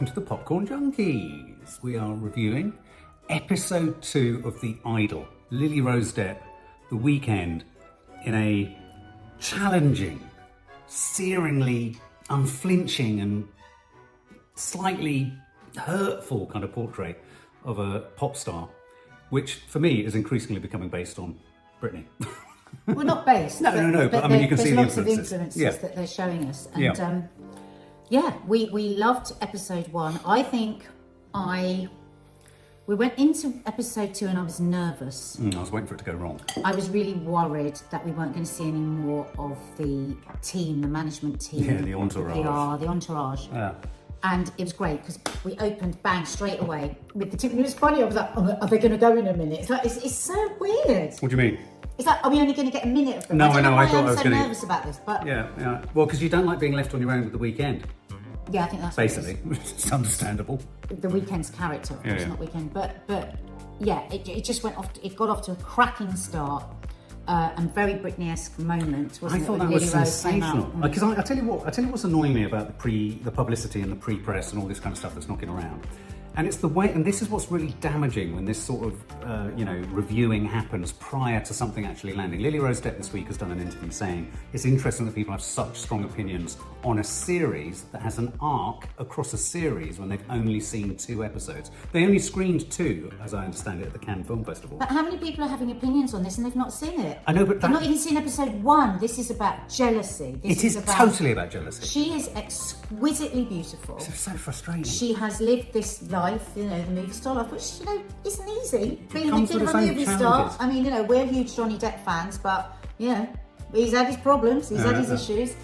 welcome to the Popcorn Junkies. We are reviewing episode 2 of The Idol. Lily Rose Depp, The Weeknd, in a challenging, searingly unflinching and slightly hurtful kind of portrait of a pop star, which for me is increasingly becoming based on Britney. Well, not based. No, but I mean, you can see the influences. There's lots of influences that they're showing us. And we loved episode 1. I think we went into episode 2 and I was nervous. I was waiting for it to go wrong. I was really worried that we weren't going to see any more of the team, the management team. Yeah, the entourage. The entourage. Yeah. And it was great because we opened bang straight away with the team. It was funny. I was like, oh, are they going to go in a minute? It's like it's so weird. What do you mean? It's like, are we only going to get a minute of them? No, I know. I thought I was so going to. nervous about this, but yeah. Well, because you don't like being left on your own with The Weeknd. Yeah, I think that's basically. It's understandable. The Weeknd's character, of course, not Weeknd, but yeah, it just went off. It got off to a cracking start. And very Britney-esque moment, wasn't it? I thought that was sensational. Because I tell you what's annoying me about the publicity and the pre-press and all this kind of stuff that's knocking around. And it's the way, and this is what's really damaging when this sort of, reviewing happens prior to something actually landing. Lily Rose Depp this week has done an interview saying it's interesting that people have such strong opinions on a series that has an arc across a series when they've only seen 2 episodes. They only screened 2, as I understand it, at the Cannes Film Festival. But how many people are having opinions on this and they've not seen it? I know, but they've not even seen episode 1. This is about jealousy. It is totally about jealousy. She is exquisitely beautiful. It's so frustrating. She has lived this life, the movie star life, which, isn't easy. Being a movie star. I mean, we're huge Johnny Depp fans, but, he's had his problems, he's had his issues.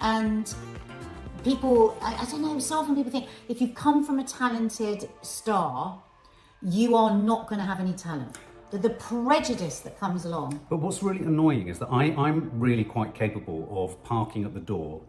And people, I don't know, so often people think if you come from a talented star, you are not going to have any talent. The prejudice that comes along. But what's really annoying is that I'm really quite capable of parking at the door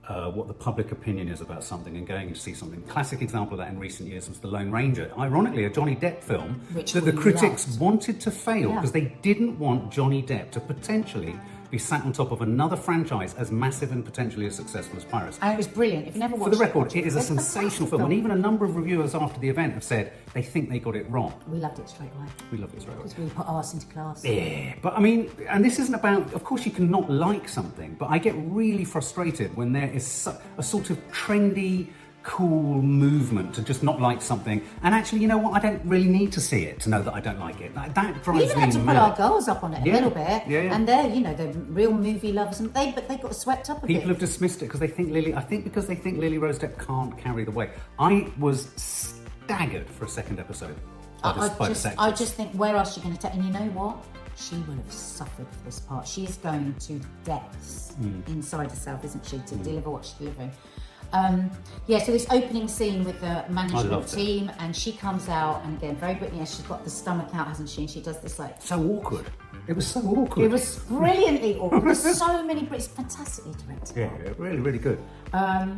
what the public opinion is about something and going to see something. Classic example of that in recent years was The Lone Ranger. Ironically, a Johnny Depp film that the critics wanted to fail because they didn't want Johnny Depp to potentially be sat on top of another franchise as massive and potentially as successful as Pirates. And it was brilliant. If you never watched it, for the record, it is a sensational film. And even a number of reviewers after the event have said they think they got it wrong. We loved it straight away. Because we put ours into class. Yeah, but I mean, and this isn't about, of course you can not like something, but I get really frustrated when there is a sort of trendy, cool movement to just not like something, and actually, you know what? I don't really need to see it to know that I don't like it. That drives me mad. We even had to put our girls up on it a little bit, and they're real movie lovers, and they got swept up a bit. People have dismissed it because they think because they think Lily Rose Depp can't carry the weight. I was staggered for a second episode. I just think, where else are you going to take? And you know what? She will have suffered for this part. She is going to depths inside herself, isn't she, to deliver what she's delivering. So this opening scene with the management team, and she comes out, and again, very Britney, she's got the stomach out, hasn't she? And she does this so awkward. It was so awkward. It was brilliantly awkward. There's so many Brits, fantastically directed. Yeah, really, really good.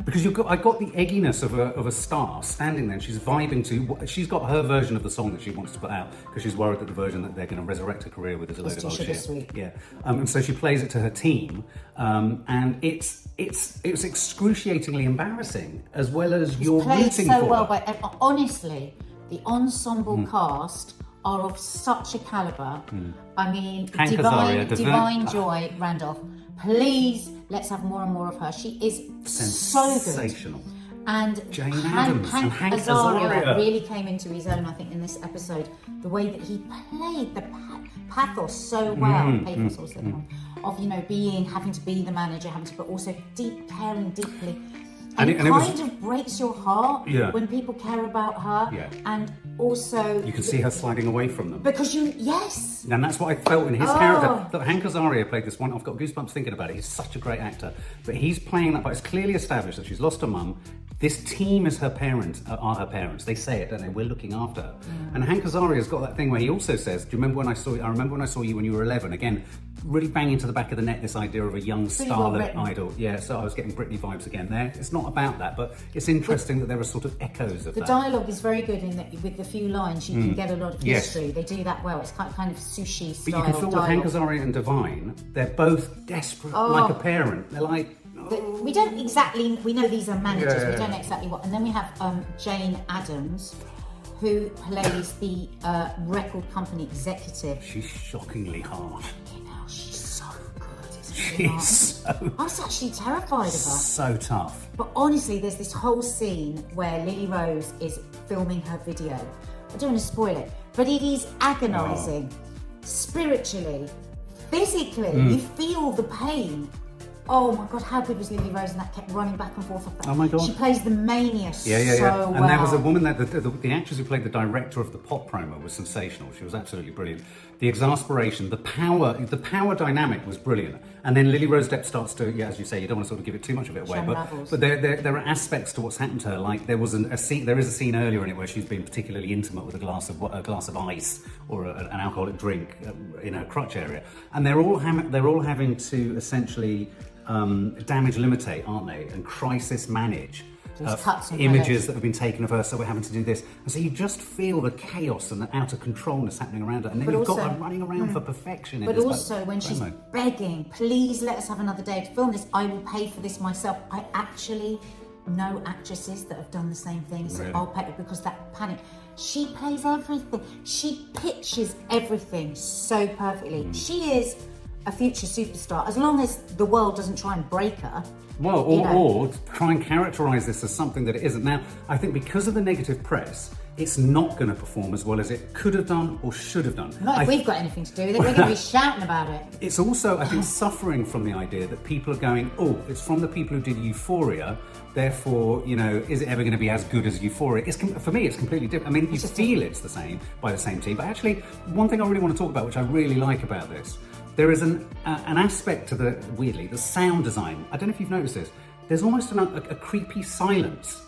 Because I got the egginess of a star standing there, and she's vibing to. She's got her version of the song that she wants to put out because she's worried that the version that they're going to resurrect her career with is a load of bullshit. Sweet. Yeah, and so she plays it to her team, and it's excruciatingly embarrassing as well as you're rooting for. So well, but honestly, the ensemble cast are of such a calibre. I mean, Hank Azaria, divine Joy Randolph. Please, let's have more and more of her. She is sensational. So good. And Jane Hank Azaria really came into his own, I think, in this episode. The way that he played the pathos so well, pathos also, of having to be the manager, but also caring deeply. And it kind of breaks your heart when people care about her. Yeah. And also, you can see her sliding away from them. Because yes. And that's what I felt in his character. That Hank Azaria played this one. I've got goosebumps thinking about it. He's such a great actor. But he's playing that, but it's clearly established that she's lost her mum. This team is her parents, are her parents. They say it, don't they? We're looking after her. And Hank Azaria's got that thing where he also says, do you remember when I saw you? I remember when I saw you when you were 11. Again, really banging to the back of the net this idea of a young starlet idol. Yeah, so I was getting Britney vibes again there. It's not about that, but it's interesting that there are sort of echoes of that. The dialogue is very good in that with the few lines you can get a lot of history. They do that well. It's kind of sushi style. But you can feel with Hank Azaria and Divine, they're both desperate like a parent. They're like, we don't exactly, we know these are managers, Yeah. we don't know exactly what. And then we have Jane Addams, who plays the record company executive. She's shockingly hard. You know, she's so good, isn't she? She's so... I was actually terrified of her. So tough. But honestly, there's this whole scene where Lily Rose is filming her video. I don't want to spoil it, but it is agonising. Spiritually, physically, you feel the pain. Oh my God, how good was Lily Rose? And that kept running back and forth. Oh my God. She plays the mania so well. And there was a woman that the actress who played the director of the pop promo was sensational. She was absolutely brilliant. The exasperation, the power dynamic was brilliant. And then Lily Rose Depp starts to, as you say, you don't want to sort of give it too much of it away, but there are aspects to what's happened to her. Like there is a scene earlier in it where she's been particularly intimate with a glass of ice or an alcoholic drink in her crotch area, and they're all having to essentially damage limitate, aren't they, and crisis manage images that have been taken of her, so we're having to do this. And so you just feel the chaos and the out of controlness happening around her. And then you've got her running around for perfection. But also when she's begging, please let us have another day to film this, I will pay for this myself. I actually know actresses that have done the same thing. So I'll pay, because that panic. She plays everything. She pitches everything so perfectly. She is a future superstar, as long as the world doesn't try and break her. Well, or try and characterise this as something that it isn't. Now, I think because of the negative press, it's not going to perform as well as it could have done or should have done. Not if we've got anything to do with it, we're going to be shouting about it. It's also, I think, suffering from the idea that people are going, oh, it's from the people who did Euphoria, therefore, is it ever going to be as good as Euphoria? For me, it's completely different. I mean, you feel it's the same by the same team, but actually, one thing I really want to talk about, which I really like about this, there is an aspect to the sound design. I don't know if you've noticed this. There's almost a creepy silence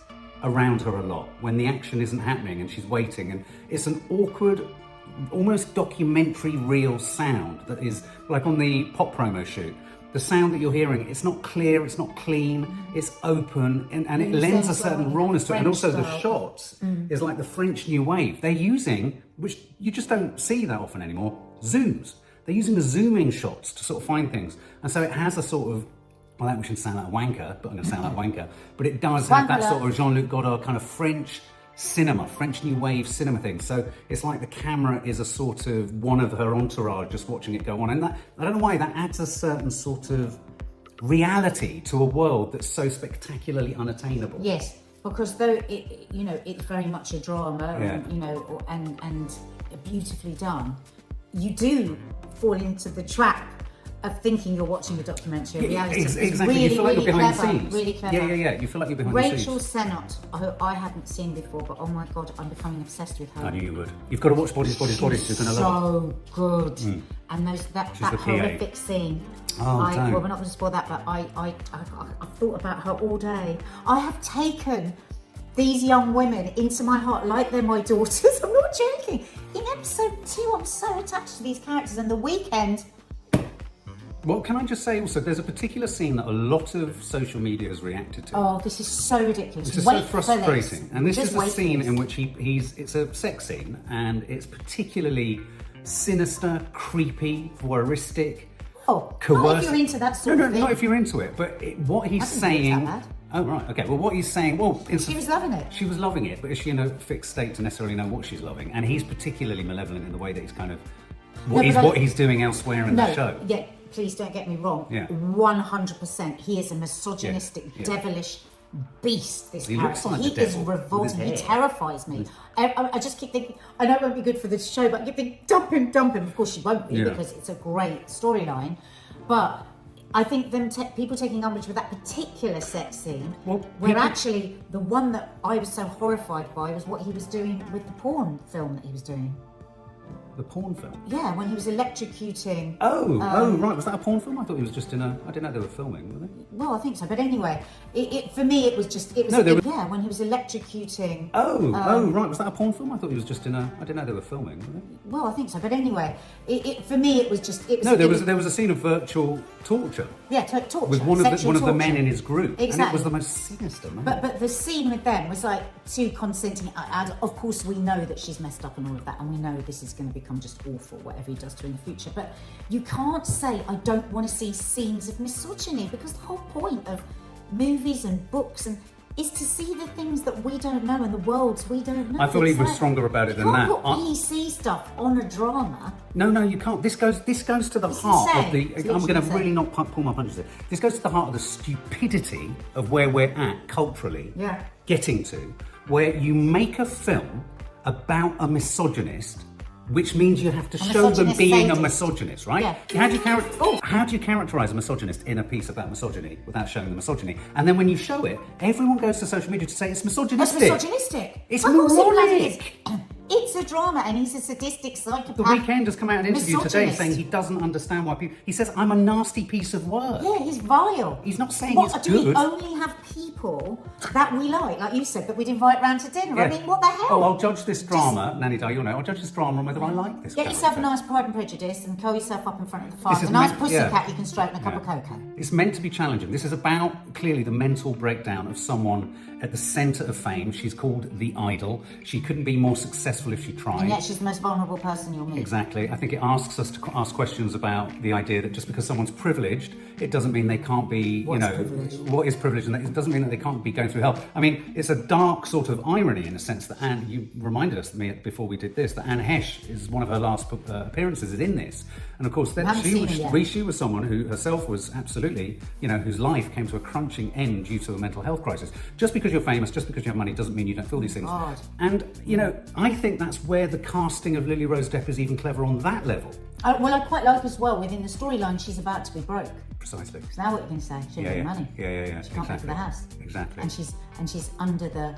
around her a lot when the action isn't happening and she's waiting, and it's an awkward, almost documentary real sound that is like on the pop promo shoot. The sound that you're hearing, it's not clear, it's not clean, it's open, and it lends a certain rawness to it. And also the shots is like the French New Wave. They're using, which you just don't see that often anymore, zooms. They're using the zooming shots to sort of find things. And so it has a sort of, well, that shouldn't sound like a wanker, but I'm going to sound like a wanker, but it does have that sort of Jean-Luc Godard kind of French cinema, French New Wave cinema thing. So it's like the camera is a sort of one of her entourage just watching it go on. And that, I don't know why, that adds a certain sort of reality to a world that's so spectacularly unattainable. Yes, because though it's very much a drama, and beautifully done, you do fall into the trap of thinking you're watching a documentary. Reality. Exactly. Really, you feel like you're behind the scenes. Really clever. Yeah. You feel like you're behind the scenes. Rachel Sennott, who I hadn't seen before, but oh my God, I'm becoming obsessed with her. I knew you would. You've got to watch Bodies. You're going to love it. So good. And that horrific scene. Oh, well, we're not going to spoil that, but I thought about her all day. I have taken these young women into my heart like they're my daughters. I'm not joking. In episode 2, I'm so attached to these characters, and the Weeknd. Well, can I just say also, there's a particular scene that a lot of social media has reacted to. Oh, this is so ridiculous. This is so frustrating. And this is a scene in which it's a sex scene, and it's particularly sinister, creepy, voyeuristic, coercive. Not if you're into that sort of thing. Not if you're into it. But what he's saying... Oh, right, okay. Well, what he's saying... She was loving it. She was loving it, but is she in a fixed state to necessarily know what she's loving? And he's particularly malevolent in the way that he's kind of... What he's doing elsewhere in the show. Yeah, please don't get me wrong. Yeah. 100%. He is a misogynistic, devilish beast, this character. Like he is revolting. He terrifies me. I just keep thinking, I know it won't be good for this show, but I keep thinking, dump him. Of course she won't be, because it's a great storyline. But I think people taking umbrage with that particular sex scene, actually the one that I was so horrified by was what he was doing with the porn film that he was doing. The porn film? Yeah, when he was electrocuting... right. Was that a porn film? I thought he was just in a... I didn't know they were filming, were they? Well, I think so. But anyway, for me, it was just... when he was electrocuting... right. Was that a porn film? I thought he was just in a... I didn't know they were filming, were they? Well, I think so. But anyway, for me, it was just... there was a scene of virtual torture. Yeah, torture. With one of the men in his group. Exactly. And it was the most sinister, man. But the scene with them was like two consenting... Of course, we know that she's messed up and all of that, and we know this is going to become become just awful, whatever he does to her in the future. But you can't say, I don't want to see scenes of misogyny, because the whole point of movies and books is to see the things that we don't know and the worlds we don't know. I feel even stronger about it than that. You can't put PC stuff on a drama. No, you can't. This goes to the heart of the... I'm going to really not pull my punches there. This goes to the heart of the stupidity of where we're at culturally, getting to, where you make a film about a misogynist, which means you have to show them being a misogynist, right? Yeah. How do you characterise a misogynist in a piece about misogyny without showing the misogyny? And then when you show it, everyone goes to social media to say it's misogynistic. It's misogynistic. It's moronic. It's a drama, and he's a sadistic psychopath. The Weeknd has come out in an interview today saying he doesn't understand why people... He says, I'm a nasty piece of work. Yeah, he's vile. He's not saying it's do good. We only have people that we like you said, that we'd invite round to dinner? Yeah. I mean, what the hell? Oh, I'll judge this drama, Nanny Di, you'll know, I'll judge this drama on whether I like this Get character. yourself a nice Pride and Prejudice and curl yourself up in front of the fire. A nice pussycat you can stroke and a cup of cocoa. It's meant to be challenging. This is about, clearly, the mental breakdown of someone at the centre of fame. She's called the Idol. She couldn't be more successful if she tried. And yet she's the most vulnerable person you'll meet. Exactly. I think it asks us to ask questions about the idea that just because someone's privileged, it doesn't mean they can't be, what is privilege, and it doesn't mean that they can't be going through hell. I mean, it's a dark sort of irony in a sense that Anne, you reminded us before we did this, that Anne Heche is one of her last appearances is in this. And of course, she was someone who herself was absolutely, whose life came to a crunching end due to a mental health crisis. Just because you're famous, just because you have money, doesn't mean you don't feel these things. God. And, I think that's where the casting of Lily Rose Depp is even clever on that level. Well, I quite like as well, within the storyline, she's about to be broke. Precisely. So now what you can say? She has money. Yeah. She can't pay for the house. Exactly. And she's under the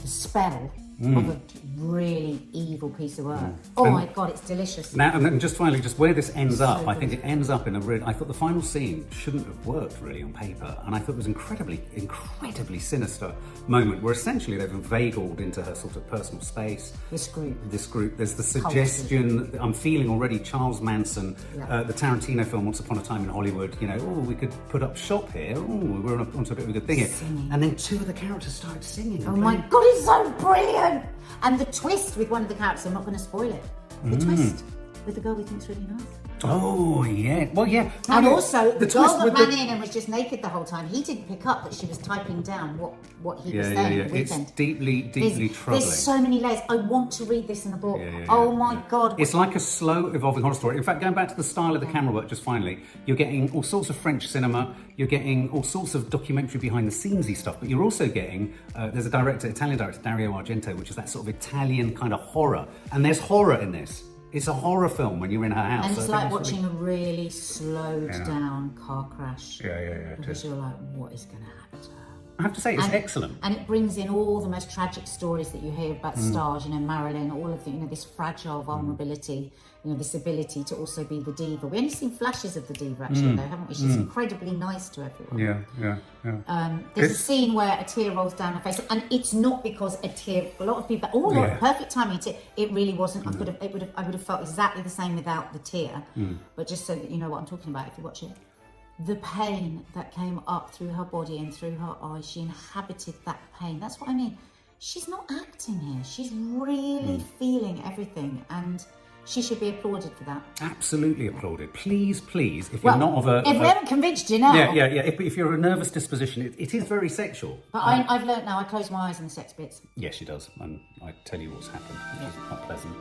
spell of a really evil piece of work. Oh my God, it's delicious. Now, and then just finally, just where this ends up, I think it ends up in a really... I thought the final scene shouldn't have worked really on paper, and I thought it was incredibly sinister moment where essentially they've inveigled into her sort of personal space. This group. There's the suggestion, I'm feeling already Charles Manson, the Tarantino film Once Upon a Time in Hollywood, we could put up shop here, we're onto a bit of a good thing here. Singing. And then two of the characters started singing. Oh my God, it's so brilliant! And the twist with one of the characters, I'm not going to spoil it, the twist with the girl we think's really nice. Oh, yeah. Well, yeah. And also, the girl that ran in and was just naked the whole time, he didn't pick up that she was typing down what he was saying at the weekend. It's deeply troubling. There's so many layers. I want to read this in a book. Oh my God. It's like a slow evolving horror story. In fact, going back to the style of the camera work, just finally, you're getting all sorts of French cinema, you're getting all sorts of documentary behind the scenesy stuff, but you're also getting, there's a Italian director, Dario Argento, which is that sort of Italian kind of horror. And there's horror in this. It's a horror film when you're in her house. And it's like watching a really slowed down car crash. Yeah. Because you're like, what is going to happen to her? I have to say, it's excellent. And it brings in all the most tragic stories that you hear about stars, Marilyn, all of the, this fragile vulnerability, this ability to also be the diva. We only seen flashes of the diva actually though, haven't we? She's incredibly nice to everyone. Yeah. There's a scene where a tear rolls down her face, and it's not because a lot of people, perfect timing, it really wasn't. I would have felt exactly the same without the tear. But just so that you know what I'm talking about if you watch it. The pain that came up through her body and through her eyes, she inhabited that pain. That's what I mean. She's not acting here. She's really feeling everything, and she should be applauded for that. Absolutely applauded. Please, if you're not of a... If we haven't convinced you now... Yeah. If you're a nervous disposition, it is very sexual. But I've learnt now, I close my eyes in the sex bits. Yes, she does. And I tell you what's happened, which is not pleasant.